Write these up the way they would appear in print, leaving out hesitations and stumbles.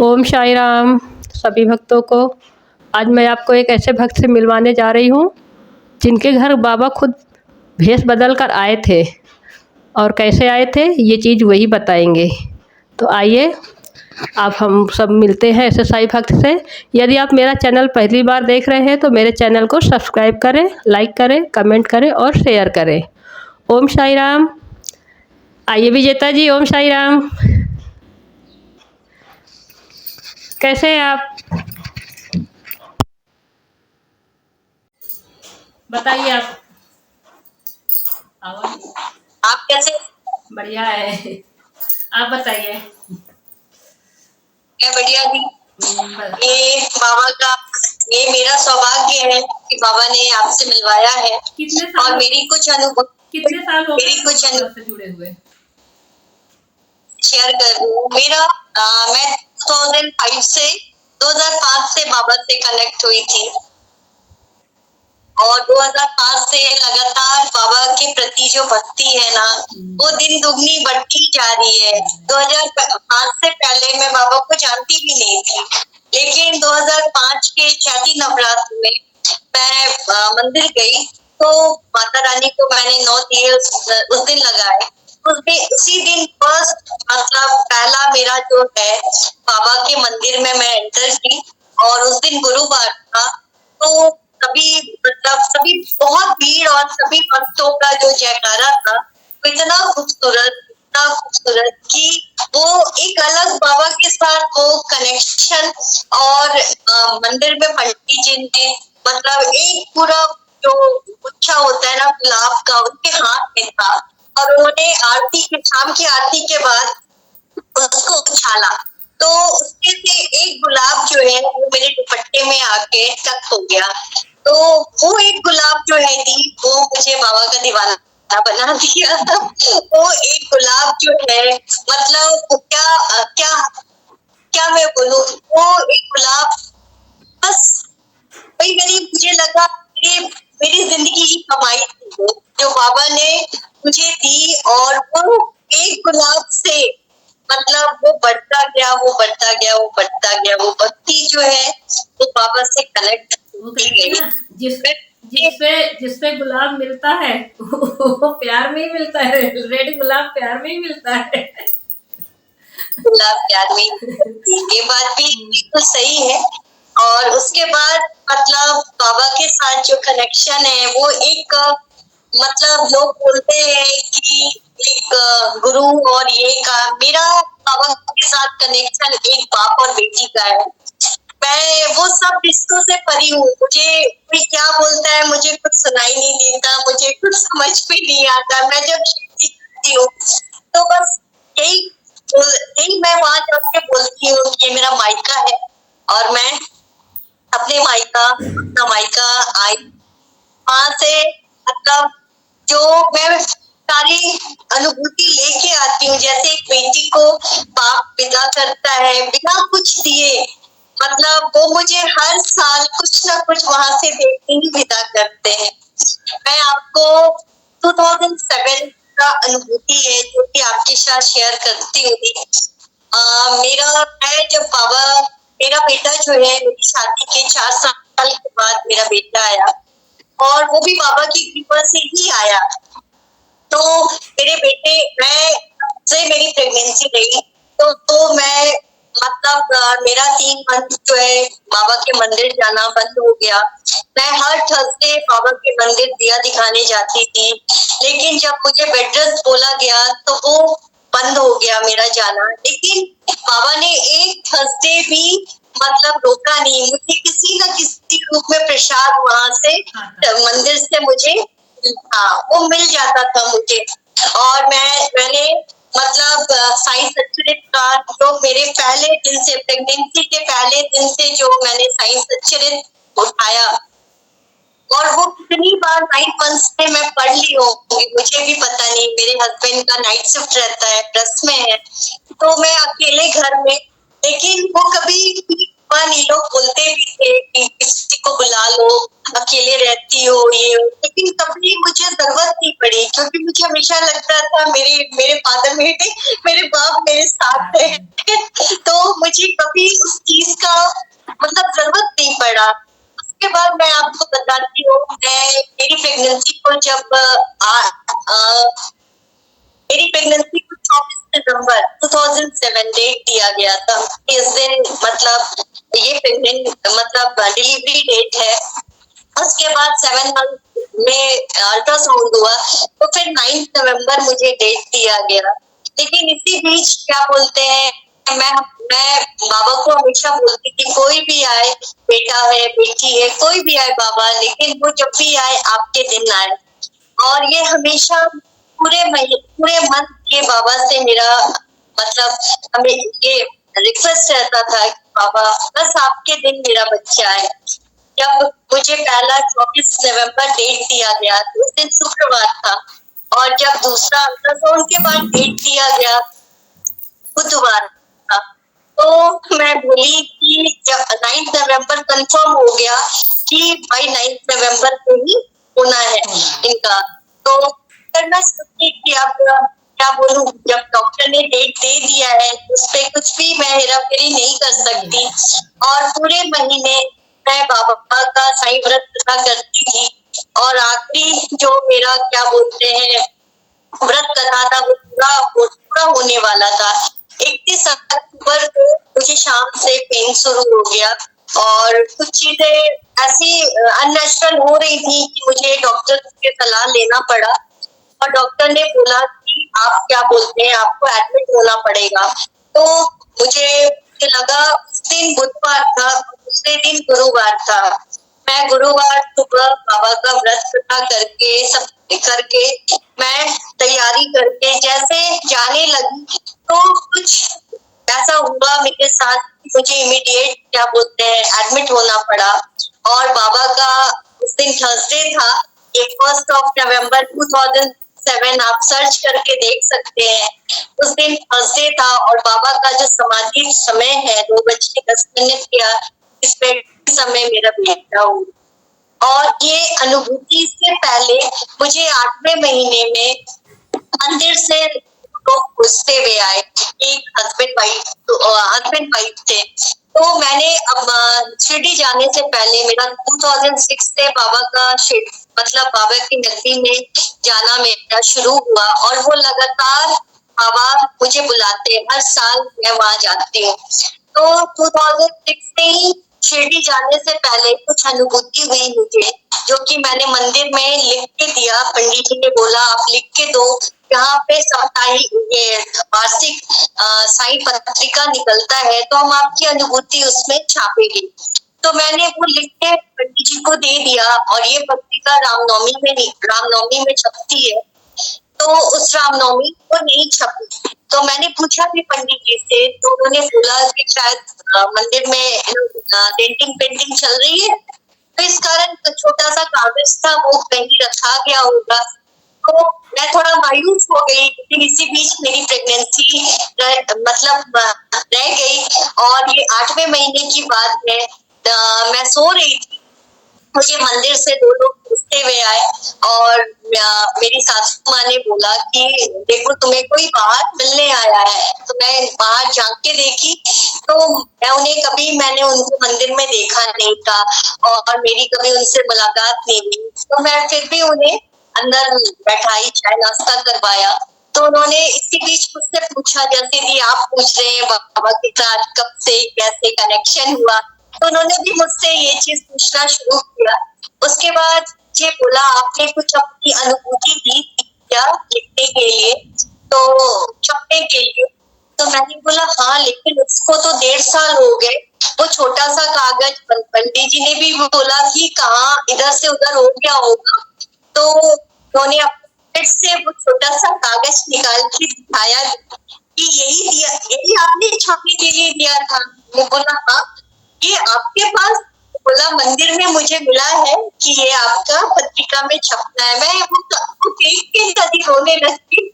ओम साई राम सभी भक्तों को। आज मैं आपको एक ऐसे भक्त से मिलवाने जा रही हूँ जिनके घर बाबा खुद भेष बदल कर आए थे, और कैसे आए थे ये चीज़ वही बताएंगे। तो आइए आप हम सब मिलते हैं ऐसे साईं भक्त से। यदि आप मेरा चैनल पहली बार देख रहे हैं तो मेरे चैनल को सब्सक्राइब करें, लाइक करें, कमेंट करें और शेयर करें। ओम साई राम। आइए विजेता जी, ओम साई राम। कैसे हैं आप? बताइए आप। आप कैसे? बढ़िया है, आप बताइए। मैं बढ़िया भी। ये बाबा का, ये मेरा सौभाग्य है कि बाबा ने आपसे मिलवाया है। कितने साल और मेरी कुछ अनुभूति, कितने साल हो मेरी कुछ बाबा से जुड़े हुए? शेयर कर रही हूँ। मैं 2005 से बाबा से कनेक्ट हुई थी, और 2005 से लगातार बाबा के प्रति जो भक्ति है ना, वो दिन दुगनी बढ़ती जा रही है। 2005 से पहले मैं बाबा को जानती भी नहीं थी, लेकिन 2005 के चैती नवरात्र में मैं मंदिर गई तो माता रानी को मैंने 9 दिए उस दिन लगाए। उसी दिन फर्स्ट मतलब पहला मेरा जो है बाबा के मंदिर में मैं एंटर की, और उस दिन गुरुवार था। तो सभी बहुत भीड़ और सभी भक्तों का जो जयकारा था वो इतना खूबसूरत कि वो एक अलग बाबा के साथ वो कनेक्शन। और मंदिर में पंडित जी ने मतलब एक पूरा जो गुच्छा होता है ना गुलाब का, उनके हाथ में था, और उन्होंने शाम की आरती के बाद उसको उछाला, तो उसके से एक गुलाब जो है वो मेरे दुपट्टे में आके टक हो गया। तो वो एक गुलाब जो है दी, वो मुझे बाबा का दीवाना बना दिया। वो एक गुलाब जो है मतलब क्या क्या क्या मैं बोलूं, वो एक गुलाब बस वही मुझे लगा कि मेरी जिंदगी की कमाई थी वो, जो बाबा ने मुझे दी। और वो एक गुलाब से मतलब वो बढ़ता गया, वो बढ़ता गया, वो बढ़ता गया। वो भक्ति जो है वो बाबा से कनेक्ट होती गई। जिसपे गुलाब मिलता है वो प्यार में ही मिलता है। रेड गुलाब प्यार में ही मिलता है। गुलाब प्यार में, ये बात भी बिल्कुल सही है। और उसके बाद मतलब बाबा के साथ जो कनेक्शन है वो एक मतलब लोग बोलते हैं कि एक गुरु, और ये का मेरा बाबा के साथ कनेक्शन एक बाप और बेटी का है। मैं वो सब रिश्तों से परी हूँ। मुझे कोई क्या बोलता है मुझे कुछ सुनाई नहीं देता, मुझे कुछ समझ भी नहीं आता। मैं जब करती हूँ तो बस यही मैं वहां जाके बोलती हूँ कि ये मेरा मायका है, और मैं अपना मायका आई। वहां से मतलब जो मैं सारी अनुभूति लेके आती हूँ, जैसे एक बेटी को बाप विदा करता है बिना कुछ दिए, मतलब वो मुझे हर साल कुछ ना कुछ वहां से देके ही विदा करते हैं। मैं आपको 2007 का अनुभूति है जो कि आपके साथ शेयर करती हूँ। मेरा बेटा जो है, मेरी शादी के 4 साल के बाद मेरा बेटा आया, और वो भी बाबा की कृपा से ही आया। तो मेरे बेटे मेरी प्रेगनेंसी रही, तो मैं मतलब मेरा 3 मंथ जो है बाबा के मंदिर जाना बंद हो गया। मैं हर थर्सडे बाबा के मंदिर दिया दिखाने जाती थी, लेकिन जब मुझे बेड रेस्ट बोला गया तो वो बंद हो गया मेरा जाना। लेकिन बाबा ने एक थर्सडे भी मतलब रोका नहीं, मुझे किसी न किसी रूप में प्रसाद वहां से मंदिर से मुझे वो मिल जाता था मुझे। और मैंने मतलब साइंस अक्षरित का जो मेरे पहले दिन से, प्रेगनेंसी के पहले दिन से जो मैंने साइंस अक्षरित उठाया, और वो कितनी बार 9 मंथ्स में मैं पढ़ ली होंगी मुझे भी पता नहीं। मेरे हस्बैंड का नाइट शिफ्ट रहता है, प्रेस में है, तो मैं अकेले घर में, लेकिन वो कभी भगवान ये लोग बोलते भी थे कि किसी को बुला लो, अकेले रहती हो ये, लेकिन कभी मुझे जरूरत नहीं पड़ी, क्योंकि मुझे हमेशा लगता था मेरे मेरे फादर मेरे बाप मेरे साथ है। तो मुझे कभी उस चीज का मतलब जरूरत नहीं पड़ा। उसके बाद मैं आपको बताती हूँ, मैं मेरी प्रेगनेंसी को जब मेरी प्रेगनेंसी को 24 दिसंबर 2007 डेट दिया गया था। इस दिन मतलब ये प्रेगनेंट मतलब डिलीवरी डेट है। उसके बाद 7 मंथ में अल्ट्रासाउंड हुआ, तो फिर 9 नवंबर मुझे डेट दिया गया। लेकिन इसी बीच क्या बोलते हैं, मैं बाबा को हमेशा बोलती थी कोई भी आए, बेटा है बेटी है कोई भी आए बाबा, लेकिन वो जब भी आए आपके दिन आए। और ये हमेशा पूरे मन के बाबा से मेरा मतलब हमें ये रिक्वेस्ट रहता था कि बाबा बस आपके दिन मेरा बच्चा है। जब मुझे पहला 24 नवंबर डेट दिया गया उस दिन शुक्रवार था, और जब दूसरा अल्ट्रासाउंड के बाद डेट दिया गया बुधवार था, तो मैं बोली कि जब 9 नवंबर कंफर्म हो गया कि भाई 9 नवंबर को ही होना है इनका, तो फिर मैं सोची कि अब क्या बोलूं, जब डॉक्टर ने डेट दे दिया है उस पे कुछ भी मैं हेराफेरी नहीं कर सकती। और पूरे महीने मैं बाबा का साईं व्रत रखा करती थी, और आखिरी जो मेरा क्या बोलते हैं व्रत कथा था वो पूरा होने वाला था। 31 अक्टूबर को मुझे शाम से पेन शुरू हो गया, और कुछ चीजें ऐसी अननेचुरल हो रही थी कि मुझे डॉक्टर से सलाह लेना पड़ा, और डॉक्टर ने बोला कि आप क्या बोलते हैं आपको एडमिट होना पड़ेगा। तो मुझे लगा उस दिन बुधवार था, दूसरे दिन गुरुवार था। मैं गुरुवार सुबह बाबा का व्रत कथा करके सब करके मैं तैयारी करके जैसे जाने लगी, तो कुछ ऐसा हुआ मेरे साथ, मुझे इमीडिएट क्या बोलते हैं एडमिट होना पड़ा। और बाबा का उस दिन थर्सडे था, ये 1 नवंबर 2007 आप सर्च करके देख सकते हैं। उस दिन थर्सडे था, और बाबा का जो समाधि समय है 2:10 का, इस समय मेरा बेटा हुआ। और ये अनुभूति से पहले मुझे 8वें महीने में मंदिर से लोग पूछते हुए आए, एक हस्बैंड वाइफ थे। तो मैंने अब शिरडी जाने से पहले मेरा 2006 से बाबा का मतलब बाबा की नगरी में जाना मेरा शुरू हुआ, और वो लगातार बाबा मुझे बुलाते, हर साल मैं वहां जाती हूँ। तो 2006 में ही शिरडी जाने से पहले कुछ अनुभूति हुई मुझे, जो कि मैंने मंदिर में लिख के दिया। पंडित जी ने बोला आप लिख के दो, यहाँ पे साप्ताहिक ये वार्षिक साईं पत्रिका निकलता है, तो हम आपकी अनुभूति उसमें छापेंगे। तो मैंने वो लिख के पंडित जी को दे दिया, और ये पत्रिका रामनवमी में छपती है। तो उस रामनवमी को नहीं छपी, तो मैंने पूछा भी पंडित जी से, तो उन्होंने बोला कि शायद मंदिर में डेंटिंग पेंटिंग चल रही है, तो इस कारण छोटा सा कागज था वो कहीं रखा गया होगा। तो मैं थोड़ा मायूस हो गई, लेकिन इसी बीच मेरी प्रेगनेंसी मतलब रह गई, और ये 8वें महीने की बात है। मैं सो रही थी, मुझे मंदिर से 2 लोग पूछते हुए आए, और मेरी सासू माँ ने बोला कि देखो तुम्हें कोई बाहर मिलने आया है। तो मैं बाहर झांक के देखी, तो मैंने उनको मंदिर में देखा नहीं था, और मेरी कभी उनसे मुलाकात नहीं हुई। तो मैं फिर भी उन्हें अंदर बैठाई, चाय नाश्ता करवाया। तो उन्होंने इसी बीच मुझसे पूछा, जैसे भी आप पूछ रहे हैं बाबा के साथ कब से कैसे कनेक्शन हुआ, तो उन्होंने भी मुझसे ये चीज पूछना शुरू किया। उसके बाद मुझे बोला आपने कुछ अपनी अनुभूति दी क्या लिखने के लिए, तो छपने के लिए। तो मैंने बोला हाँ, लेकिन उसको तो 1.5 साल हो गए। वो छोटा सा कागज पंडित जी ने भी बोला कि कहाँ इधर से उधर हो गया होगा, तो उन्होंने फिर से वो छोटा सा कागज निकाल के दिखाया कि यही आपने छपने के लिए दिया था। मैं बोला हाँ, ये आपके पास? बोला मंदिर में मुझे मिला है कि ये आपका पत्रिका में छपना है। मैं वो देख के कभी रोने लगी।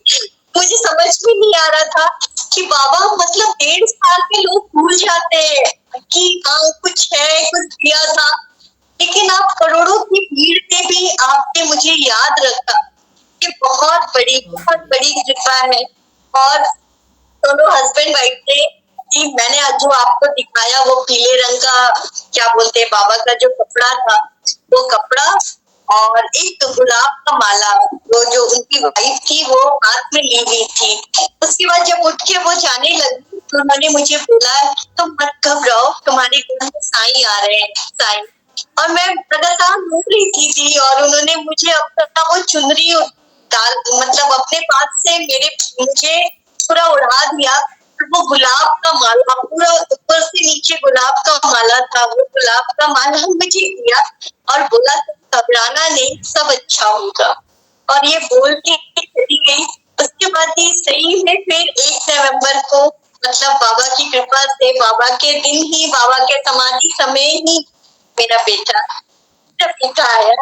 मुझे समझ में नहीं आ रहा था कि बाबा मतलब 1.5 साल में लोग भूल जाते हैं, कि हाँ कुछ है, कुछ दिया था, लेकिन आप करोड़ों की भीड़ में भी आपने मुझे याद रखा। ये बहुत बड़ी कृपा है। और दोनों हस्बैंड वाइफ थे कि मैंने आज जो आपको दिखाया वो पीले रंग का क्या बोलते हैं बाबा का जो कपड़ा था, वो कपड़ा और एक गुलाब का माला, वो जो उनकी वाइफ थी वो हाथ में ली हुई थी। उसके बाद जब उठ के वो जाने लगी तो उन्होंने मुझे बोला तुम मत घबराओ, तुम्हारे घर में साईं आ रहे हैं, साईं। और मैं लगातार रो रही थी और उन्होंने मुझे अपना वो चुनरी डाल मतलब अपने पास से मुझे पूरा उड़ा दिया। वो गुलाब का माला पूरा ऊपर से नीचे गुलाब का माला था, वो गुलाब का माला मुझे दिया और बोला तुम घबराना नहीं, सब अच्छा होगा। और ये बोल के चली गई। उसके बाद ही सही में फिर 1 नवंबर को मतलब बाबा की कृपा से बाबा के दिन ही, बाबा के समाधि समय ही मेरा बेटा आया।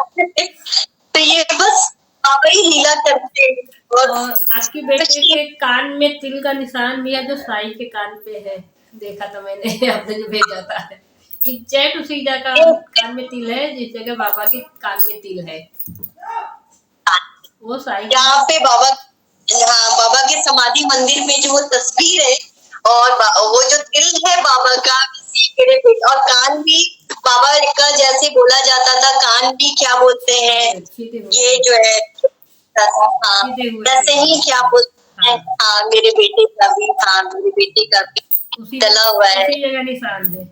तो ये बस बाबा ही लीला करते हैं। और आपकी बेटे के कान में तिल का निशान भी है जो साईं के कान पे है, देखा था मैंने आपने जो भेजा था। एग्जैक्ट उसी जगह कान में तिल है जिस जगह बाबा के कान में तिल है, वो साईं यहाँ पे बाबा, हाँ बाबा के समाधि मंदिर में जो वो तस्वीर है और वो जो तिल है बाबा का मेरे पे, और कान भी बाबा का जैसे बोला जाता था, कान भी क्या बोलते हैं ये जो है, हाँ वैसे ही क्या बोलते हैं, हाँ मेरे बेटे का भी, हाँ मेरे बेटे का भी डला हुआ है, उसी जगह निशान है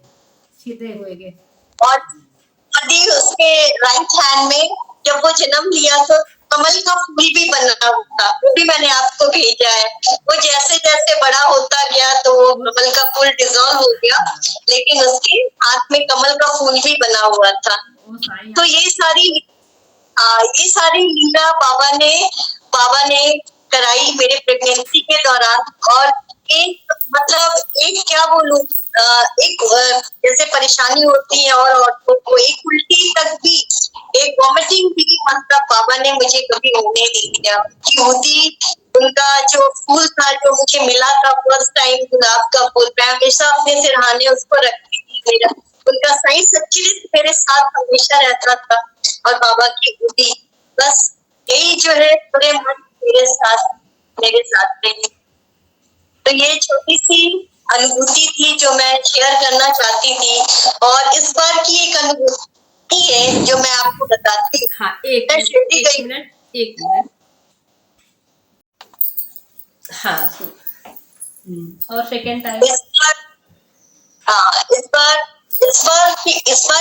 सीधे हुए के। और दी उसके राइट हैंड में जब वो जन्म लिया तो कमल का फूल भी बना था, वो भी मैंने आपको भेजा है। वो जैसे जैसे बड़ा होता गया तो वो कमल का फूल डिजॉल्व हो गया, लेकिन उसके हाथ में कमल का फूल भी बना हुआ था। तो ये सारी लीला बाबा ने कराई मेरे प्रेगनेंसी के दौरान। और एक क्या बोलूं, जैसे परेशानी होती है और औरतों को एक उल्टी तक भी, एक वॉमिटिंग भी मतलब बाबा ने मुझे कभी होने नहीं दिया। यहूदी उनका जो फूल था जो मुझे मिला था फर्स्ट टाइम, गुलाब का फूल, मैं हमेशा अपने सिरहाने उसको रखती थी। मेरा उनका साईं सच्चिदानंद मेरे साथ हमेशा रहता था और बाबा की बूटी, बस यही जो है पूरे मन मेरे साथ रही। तो ये छोटी सी अनुभूति थी जो मैं शेयर करना चाहती थी। और इस बार की एक अनुभूति है जो मैं आपको बताती हूँ। हाँ, एक मिनट हाँ। और सेकेंड टाइम इस बार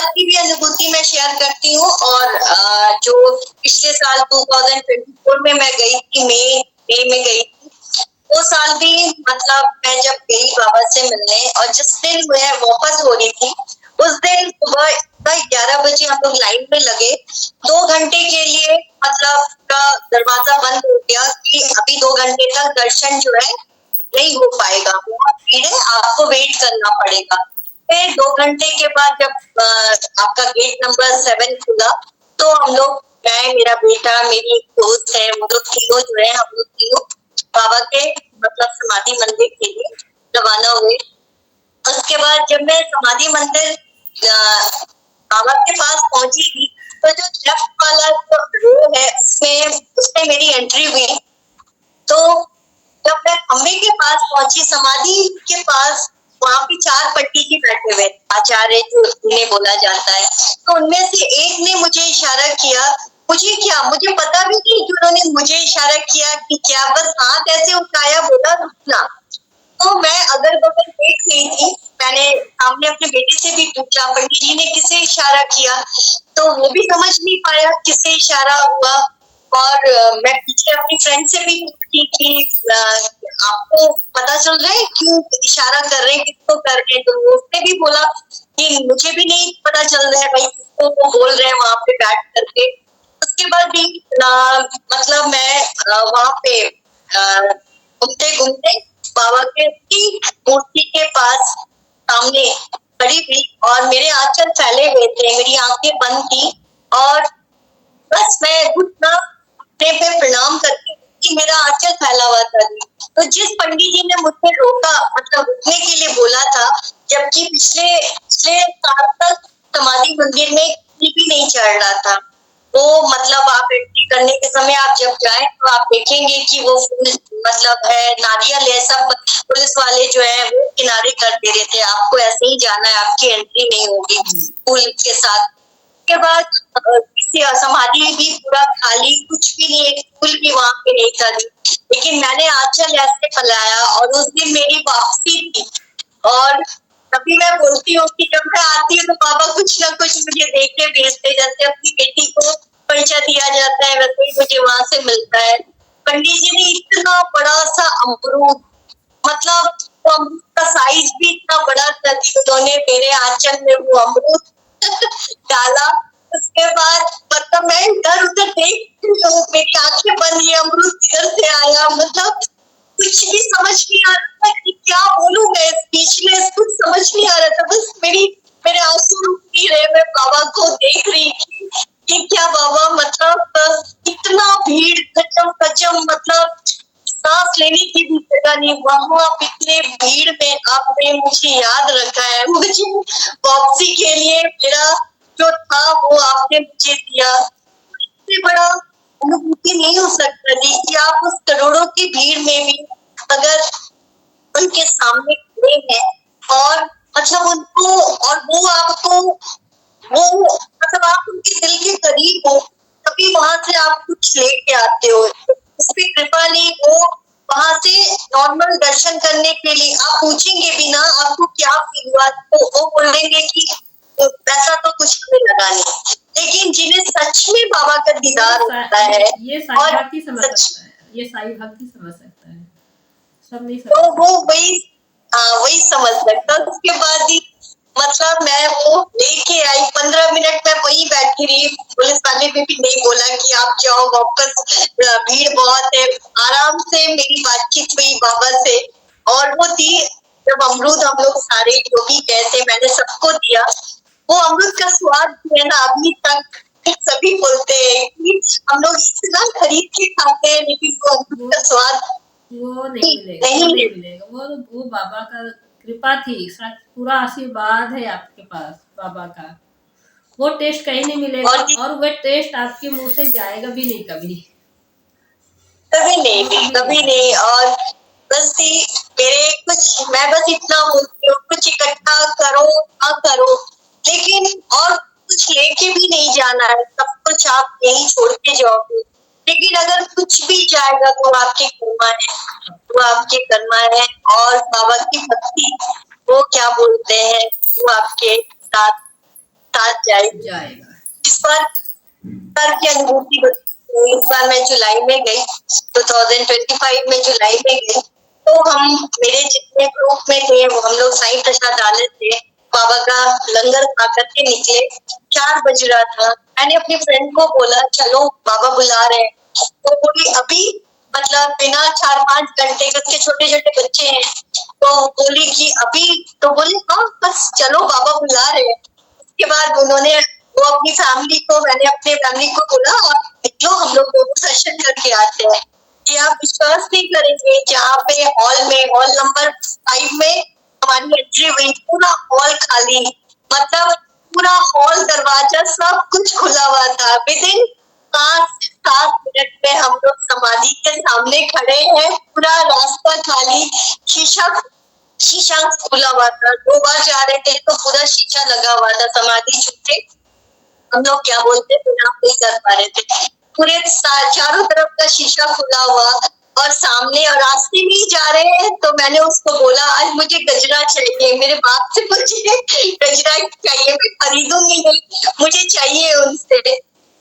की भी अनुभूति मैं शेयर करती हूँ। और जो पिछले साल 2024 में मैं गई थी, मई में गई थी, वो साल भी मतलब मैं जब गई बाबा से मिलने और जिस दिन मैं वापस हो रही थी उस दिन सुबह 11 बजे हम लोग लाइन में लगे। 2 घंटे के लिए मतलब का दरवाजा बंद हो गया कि अभी 2 घंटे तक दर्शन जो है नहीं हो पाएगा, बहुत भीड़ है, आपको वेट करना पड़ेगा। फिर 2 घंटे के बाद जब आपका गेट नंबर 7 खुला तो हम लोग, मैं, मेरा बेटा, मेरी दोस्त है, वो लोग तीनों जो है, हम लोग तीनों बाबा के मतलब समाधि मंदिर के लिए रवाना हुए। उसके बाद जब मैं समाधि मंदिर बाबा के पास पहुंची थी तो जो लेफ्ट वाला रो है उसमें मेरी एंट्री हुई। तो जब मैं खम्भे के पास पहुंची समाधि के पास, वहां पे 4 पंडित जी बैठे हुए, आचार्य जो उन्हें बोला जाता है। तो उनमें से एक ने मुझे इशारा किया, मुझे पता भी नहीं कि उन्होंने मुझे इशारा किया कि क्या, बस हाथ ऐसे उठाया, बोला रुकना। तो मैं अगल बगल देख रही थी, मैंने सामने अपने बेटे से भी पूछा पंडित जी ने किसे इशारा किया, तो वो भी समझ नहीं पाया किसे इशारा हुआ। और मैं पीछे अपनी फ्रेंड से भी पूछी कि आपको पता चल रहा है क्यों इशारा कर रहे हैं, किसको कर रहे हैं, तो उसने भी बोला कि मुझे भी नहीं पता चल रहा है भाई किसको वो बोल रहे हैं वहां पे बैठ करके। उसके बाद भी मतलब मैं वहां पे घूमते घूमते बाबा के मूर्ति के पास सामने खड़ी थी और मेरे आंचल फैले हुए थे, मेरी आंखें बंद थी और बस मैं घुटना पे प्रणाम करती कि मेरा आंचल फैला हुआ था। तो जिस पंडित जी ने मुझे रोका, मतलब रुकने के लिए बोला था, जबकि पिछले पिछले साल तक समाधि मंदिर में कोई भी नहीं चढ़ रहा था। वो मतलब आप एंट्री करने के समय आप जब जाए तो आप देखेंगे कि वो फूल मतलब है, नारियल है, सब पुलिस वाले जो है वो किनारे कर दे रहे थे, आपको ऐसे ही जाना है, आपकी एंट्री नहीं होगी फूल के साथ। के बाद समाधि भी पूरा खाली, कुछ भी नहीं, एक फूल भी वहां पे नहीं था। लेकिन मैंने आंचल ऐसे फैलाया और उस दिन मेरी वापसी थी। और तभी मैं बोलती हूँ कि जब मैं आती हूँ तो बाबा कुछ ना कुछ मुझे दे के भेजते, जैसे अपनी बेटी को परिचय दिया जाता है वैसे ही मुझे वहां से मिलता है। पंडित जी ने इतना बड़ा सा अमरूद, मतलब वो अमरूद का साइज भी इतना बड़ा था कि उन्होंने मेरे आंचल में वो अमरूद डाला। उसके बाद मतलब मैं इधर उधर देख रही हूँ, मेरी आंखें बंद, ये अमरूद किधर से आया, मतलब कुछ भी समझ नहीं आ रहा था कि क्या बोलूं मैं, स्पीचलेस, कुछ समझ नहीं आ रहा था। बस मेरे आंसू रुक नहीं रहे, मैं बाबा को देख रही थी कि क्या बाबा, मतलब इतना भीड़, गजम गजम, मतलब सांस लेने की भी जगह नहीं, वहां आप इतने भीड़ में आपने मुझे याद रखा है, मुझे वापसी के लिए मेरा जो था वो आपने मुझे दिया। इससे बड़ा अनुभूति नहीं हो सकता जी कि आप उस करोड़ों की भीड़ में भी अगर उनके सामने खड़े हैं और मतलब उनको, और वो आपको, वो मतलब आप उनके दिल के करीब हो, तभी वहां से आप कुछ लेके आते हो। उसकी कृपा नहीं, वो वहां से नॉर्मल दर्शन करने के लिए आप पूछेंगे भी ना आपको क्या फील हुआ, तो वो बोलेंगे कि पैसा तो कुछ हमें लगा नहीं। लेकिन जिन्हें सच में बाबा का दीदार होता है, ये साई और भक्ति समझ सच, सकता है, ये साई भक्ति समझ सकता है, सब नहीं तो समझ वो सकता। वही, हाँ वही समझ सकता। उसके बाद ही मतलब मैं वो लेके आई, 15 मिनट में वही बैठी रही, पुलिस वाले ने भी नहीं बोला कि आप जाओ वापस, भीड़ बहुत है। आराम से मेरी बातचीत हुई बाबा से, और वो थी जब अमरूद हम लोग सारे जो भी गए थे मैंने सबको दिया। वो अमरूद का स्वाद जो है ना अभी तक सभी बोलते हैं कि हम लोग इतना खरीद के खाते हैं, लेकिन वो अमरूद का स्वाद वो नहीं मिलेगा, नहीं वो नहीं है। मिलेगा, वो बाबा का कृपा थी, पूरा आशीर्वाद है आपके पास बाबा का। वो टेस्ट कहीं नहीं मिलेगा, और और वो टेस्ट आपके मुंह से जाएगा भी नहीं कभी, कभी नहीं, कभी नहीं। और बस ही मेरे कुछ, मैं बस इतना बोलती हूँ, कुछ इकट्ठा करो ना करो, लेकिन और कुछ लेके भी नहीं जाना है, सब कुछ आप यहीं छोड़ के जाओगे। लेकिन अगर कुछ भी जाएगा तो आपके कर्मा है, वो आपके कर्मा है। और बाबा की भक्ति, वो क्या बोलते हैं, वो आपके साथ साथ जाएगी। जाएगा। इस बार की अनुभूति बताऊं, इस बार मैं जुलाई में गई, 2025 में जुलाई में गई, तो हम मेरे जितने ग्रुप में थे वो हम लोग साईं प्रसाद डाले थे, बाबा का लंगर खा करके निकले। 4 बज रहा था, मैंने अपनी फ्रेंड को बोला चलो बाबा बुला रहे हैं, तो बोली अभी, मतलब बिना 4-5 घंटे के, उसके छोटे छोटे बच्चे हैं, तो बोली कि अभी, तो बोली हाँ बस चलो बाबा बुला रहे हैं। उसके बाद उन्होंने, वो अपनी फैमिली को, मैंने अपने फैमिली को बोला आप निकलो, हम लोग दोनों दर्शन करके आते हैं। कि आप विश्वास नहीं करेंगे, जहाँ पे हॉल में, हॉल नंबर 5 में हमारी एंट्री हुई, पूरा हॉल खाली, मतलब पूरा हॉल, दरवाजा सब कुछ खुला हुआ था। विदिन 5-7 मिनट में हम लोग समाधि के सामने खड़े हैं, पूरा रास्ता खाली, शीशा शीशा खुला हुआ था। 2 बार जा रहे थे तो पूरा शीशा लगा हुआ था, समाधि छूटे, हम लोग क्या बोलते थे ना, नहीं कर पा रहे थे, पूरे चारों तरफ का शीशा खुला हुआ, और सामने, और रास्ते में ही जा रहे हैं। तो मैंने उसको बोला आज मुझे गजरा चाहिए, मेरे बाप से मुझे गजरा चाहिए, मैं खरीदूंगी नहीं, मुझे चाहिए उनसे।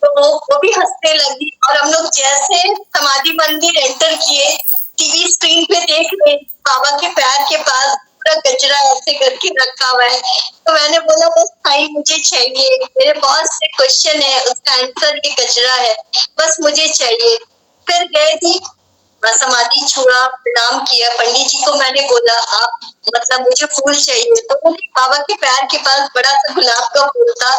तो वो भी हंसने लगी, और हम लोग जैसे समाधि मंदिर एंटर किए, टीवी स्क्रीन पे देख रहे बाबा के पैर के पास पूरा गजरा ऐसे करके रखा हुआ है। तो मैंने बोला बस भाई मुझे चाहिए, मेरे बहुत से क्वेश्चन है, उसका आंसर ये गजरा है, बस मुझे चाहिए। फिर गए थी, समाधि छुआ, प्रणाम किया, पंडित जी को मैंने बोला आप, मतलब मुझे फूल चाहिए, तो मुझे बाबा के पैर के पास बड़ा सा गुलाब का फूल था,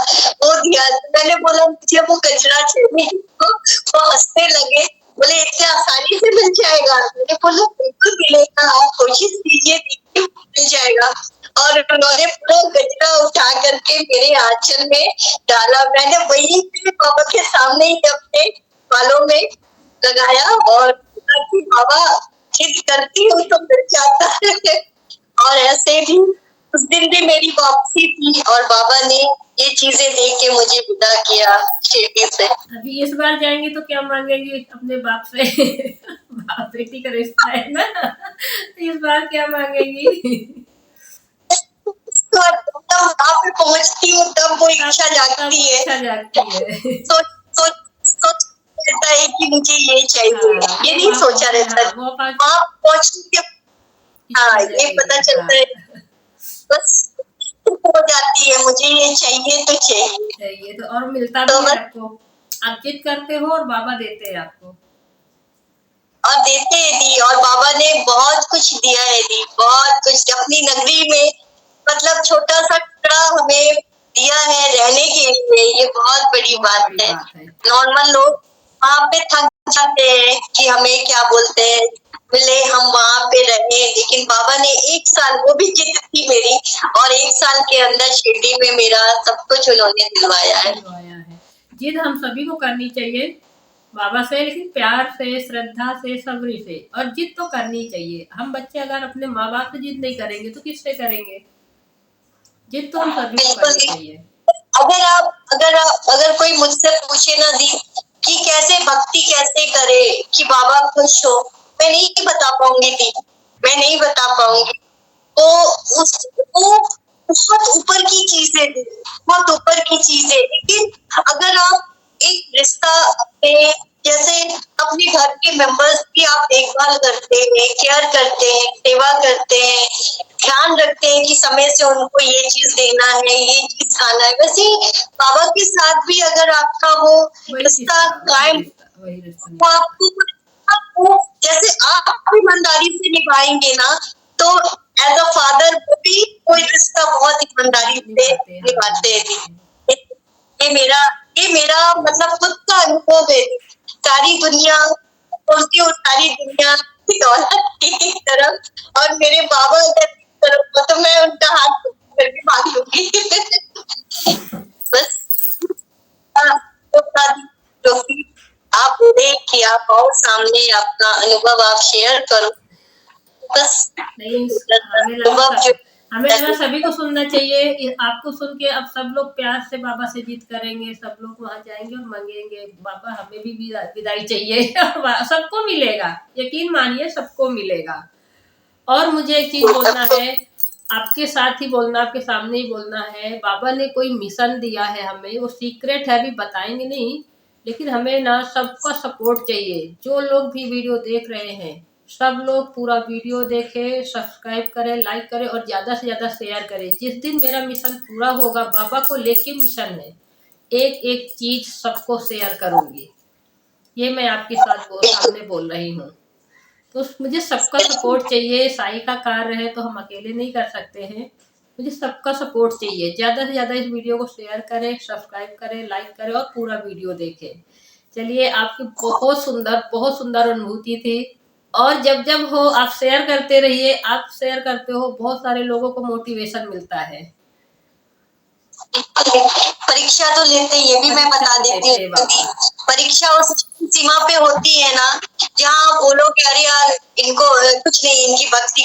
वो दिया। मैंने बोला मुझे वो गजरा चाहिए, तो वो हंसने लगे, बोले इतने आसानी से मिल जाएगा। मैंने बोला बिल्कुल मिलेगा, आप कोशिश कीजिए, देखिए मिल जाएगा। और उन्होंने पूरा गजरा उठा करके मेरे आंचल में डाला। मैंने वही पे बाबा के सामने ही अपने बालों में लगाया और बोला कि बाबा किस करती हूँ तो मिल जाता है। और ऐसे भी उस दिन भी मेरी वापसी थी और बाबा ने ये चीजें देख के मुझे विदा किया शिरडी से। अभी इस बार जाएंगे तो क्या मांगेंगे अपने बाप से? बाप बेटी का रिश्ता है ना, तो इस बार क्या मांगेंगी? तो तब वहां पे पहुंचती हूँ तब वो इच्छा जागती है। इच्छा जागती है। सोच सोच सोच रहता है कि मुझे ये चाहिए। हाँ, ये नहीं सोचा रहता। वो वहां पहुंचने के हाँ ये पता चलता है बस हो जाती है मुझे ये चाहिए तो चाहिए तो और मिलता तो भी है बस आपको। आप जिद करते हो और बाबा देते हैं आपको। और देते हैं दी और बाबा ने बहुत कुछ दिया है दी, बहुत कुछ अपनी नगरी में मतलब छोटा सा टुकड़ा हमें दिया है रहने के लिए। ये बहुत बड़ी बात है। नॉर्मल लोग वहाँ पे थक जाते हैं कि हमें क्या बोलते हैं मिले हम वहाँ पे रहे, लेकिन बाबा ने 1 साल वो भी जिद थी मेरी और 1 साल के अंदर शिरडी में मेरा सब कुछ उन्होंने दिलवाया है। जिद हम सभी को करनी चाहिए बाबा से, लेकिन प्यार से, श्रद्धा से, सब्र से। और जिद तो करनी चाहिए। हम बच्चे अगर अपने माँ बाप से जिद नहीं करेंगे तो किससे करेंगे? जिद तो हम सभी को करनी चाहिए। अगर कोई मुझसे पूछे ना दी कि कैसे भक्ति कैसे करे कि बाबा खुश हो, मैं नहीं बता पाऊंगी दी, मैं नहीं बता पाऊंगी। तो वो बहुत ऊपर की चीज है दी, बहुत ऊपर की चीज है। लेकिन अगर आप एक रिश्ता अपने जैसे अपने घर के मेंबर्स की आप देखभाल करते हैं, केयर करते हैं, सेवा करते हैं, ध्यान रखते हैं कि समय से उनको ये चीज देना है, ये चीज खाना है, वैसे बाबा के साथ भी अगर आपका वो रिश्ता कायम तो आपको जैसे आप ईमानदारी से निभाएंगे ना तो एज अ फादर वो भी कोई रिश्ता बहुत ईमानदारी से निभाते हैं। ये मेरा मतलब खुद का अनुभव है। सारी दुनिया बोलती हूँ, सारी दुनिया की दौलत की तरफ और मेरे बाबा अगर तरफ हो तो मैं उनका हाथ करके मांग लूंगी। बस जो कि आप देख कि आप आओ सामने अपना अनुभव आप शेयर करो। बस नहीं, हमें लगा सभी को सुनना चाहिए। आपको सुन के अब सब लोग प्यार से बाबा से जिद करेंगे, सब लोग वहां जाएंगे और मांगेंगे बाबा हमें भी विदाई चाहिए। सबको मिलेगा, यकीन मानिए सबको मिलेगा। और मुझे एक चीज बोलना है, आपके साथ ही बोलना, आपके सामने ही बोलना है। बाबा ने कोई मिशन दिया है हमें, वो सीक्रेट है, अभी बताएंगे नहीं, लेकिन हमें ना सबका सपोर्ट चाहिए। जो लोग भी वीडियो देख रहे हैं सब लोग पूरा वीडियो देखें, सब्सक्राइब करें, लाइक करें और ज़्यादा से ज़्यादा शेयर करें। जिस दिन मेरा मिशन पूरा होगा, बाबा को लेके मिशन है, एक एक चीज सबको शेयर करूंगी। ये मैं आपके साथ सामने बोल रही हूँ। तो मुझे सबका सपोर्ट चाहिए। साईं का कार्य है तो हम अकेले नहीं कर सकते हैं। मुझे सबका सपोर्ट चाहिए। ज़्यादा से ज़्यादा इस वीडियो को शेयर करें, सब्सक्राइब करें, लाइक करें और पूरा वीडियो देखें। चलिए, आपकी बहुत सुंदर अनुभूति थी। और जब जब हो आप शेयर करते रहिए। आप शेयर करते हो, बहुत सारे लोगों को मोटिवेशन मिलता है। परीक्षा तो लेते, ये भी मैं बता देती हूँ, परीक्षा उस सीमा पे होती है ना जहाँ बोलो कि अरे यार इनको कुछ नहीं, इनकी भक्ति